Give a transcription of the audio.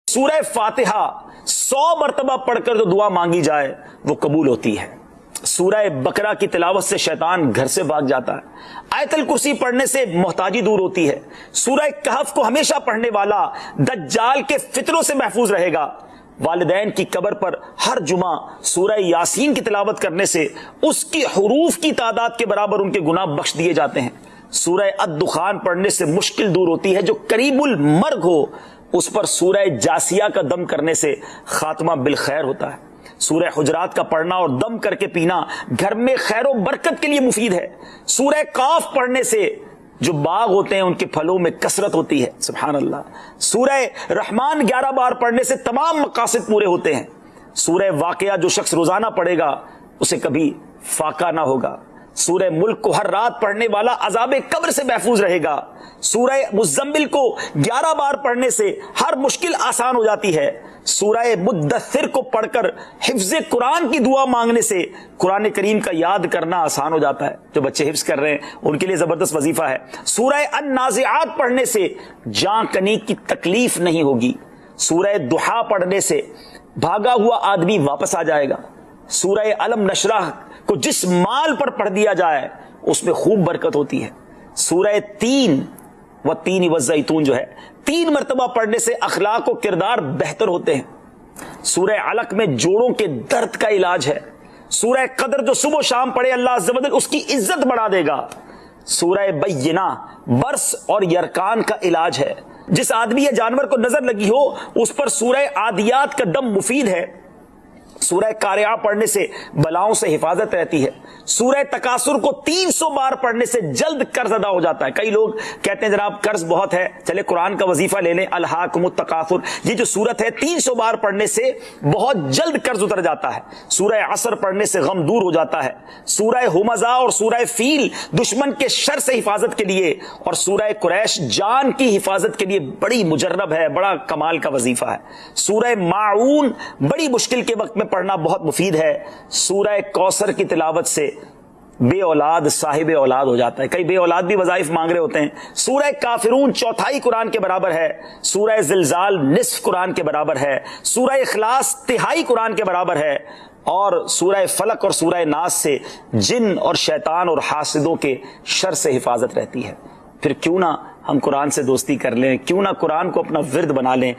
سورہ فاتحہ 100 مرتبہ پڑھ کر جو دعا مانگی جائے وہ قبول ہوتی ہے۔ سورہ بقرہ کی تلاوت سے شیطان گھر سے بھاگ جاتا ہے۔ آیت الکرسی پڑھنے سے محتاجی دور ہوتی ہے۔ سورہ کہف کو ہمیشہ پڑھنے والا دجال کے فتنوں سے محفوظ رہے گا۔ والدین کی قبر پر ہر جمعہ سورہ یاسین کی تلاوت کرنے سے اس کی حروف کی تعداد کے برابر ان کے گناہ بخش دیے جاتے ہیں۔ سورہ الدخان پڑھنے سے مشکل دور ہوتی ہے۔ جو قریب المرگ ہو اس پر سورہ جاسیہ کا دم کرنے سے خاتمہ بالخیر ہوتا ہے۔ سورہ حجرات کا پڑھنا اور دم کر کے پینا گھر میں خیر و برکت کے لیے مفید ہے۔ سورہ قاف پڑھنے سے جو باغ ہوتے ہیں ان کے پھلوں میں کثرت ہوتی ہے۔ سبحان اللہ۔ سورہ رحمان 11 بار پڑھنے سے تمام مقاصد پورے ہوتے ہیں۔ سورہ واقعہ جو شخص روزانہ پڑھے گا اسے کبھی فاقہ نہ ہوگا۔ سورہ ملک کو ہر رات پڑھنے والا عذاب قبر سے محفوظ رہے گا۔ سورہ مزمل کو 11 بار پڑھنے سے ہر مشکل آسان ہو جاتی ہے۔ سورہ مدثر کو پڑھ کر حفظ قرآن کی دعا مانگنے سے قرآن کریم کا یاد کرنا آسان ہو جاتا ہے۔ جو بچے حفظ کر رہے ہیں ان کے لیے زبردست وظیفہ ہے۔ سورہ النازعات پڑھنے سے جاں کنی کی تکلیف نہیں ہوگی۔ سورہ دحا پڑھنے سے بھاگا ہوا آدمی واپس آ جائے گا۔ سورہ علم نشرح کو جس مال پر پڑھ دیا جائے اس میں خوب برکت ہوتی ہے۔ سورہ تین و تین والزیتون جو ہے 3 مرتبہ پڑھنے سے اخلاق و کردار بہتر ہوتے ہیں۔ سورہ علق میں جوڑوں کے درد کا علاج ہے۔ سورہ قدر جو صبح و شام پڑھے اللہ عز و جل اس کی عزت بڑھا دے گا۔ سورہ بینہ برس اور یرکان کا علاج ہے۔ جس آدمی یا جانور کو نظر لگی ہو اس پر سورہ عادیات کا دم مفید ہے۔ سورہ قارعہ پڑھنے سے بلاؤں سے حفاظت رہتی ہے۔ سورہ تکاثر کو 300 بار پڑھنے سے جلد قرض ادا ہو جاتا ہے۔ کئی لوگ کہتے ہیں جناب قرض بہت ہے، چلے قرآن کا وظیفہ لے لیں، الہاکم التکاثر، یہ جو سورت ہے 300 بار پڑھنے سے بہت جلد قرض اتر جاتا ہے۔ سورہ عصر پڑھنے سے غم دور ہو جاتا ہے۔ سورہ ہمزہ اور سورہ فیل دشمن کے شر سے حفاظت کے لیے، اور سورہ قریش جان کی حفاظت کے لیے بڑی مجرب ہے، بڑا کمال کا وظیفہ ہے۔ سورہ ماعون بڑی مشکل کے وقت میں پڑھنا بہت مفید ہے۔ سورہ کوثر کی تلاوت سے بے اولاد صاحب اولاد ہو جاتا ہے۔ کئی بے اولاد بھی وظائف مانگ رہے ہوتے ہیں۔ سورہ کافرون 1/4 قرآن کے برابر ہے۔ سورہ زلزال نصف قرآن کے برابر ہے۔ سورہ اخلاص 1/3 قرآن کے برابر ہے۔ اور سورہ فلق اور سورہ ناس سے جن اور شیطان اور حاسدوں کے شر سے حفاظت رہتی ہے۔ پھر کیوں نہ ہم قرآن سے دوستی کر لیں، کیوں نہ قرآن کو اپنا ورد بنا لیں۔